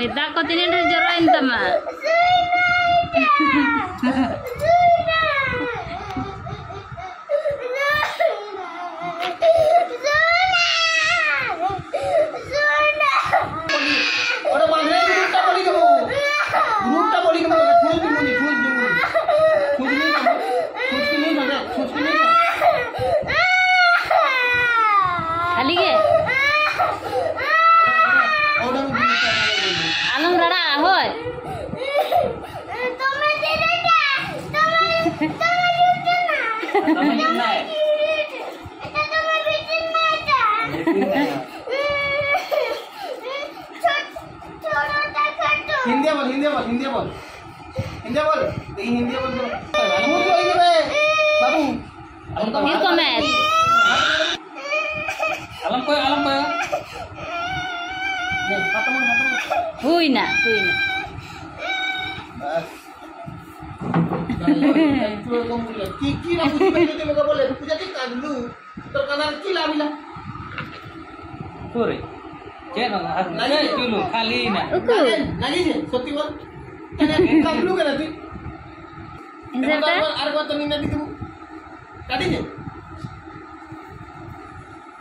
Minta kau tini dah joroin tama. Alam rada ahoy. Hindi बोल देखिए हिंदी बोल बाबू You comment. alam koy Huy na. बस की ना पूछी पहले ते मगा बोले पूजा ते काढलू तर कनार की लाविला Sorry. Jangan Lagi dulu kali ini. lagi sih Satti बोल कनार काढलू का ना तू Inserta? अर्गवा तो निना दी तू काढी दे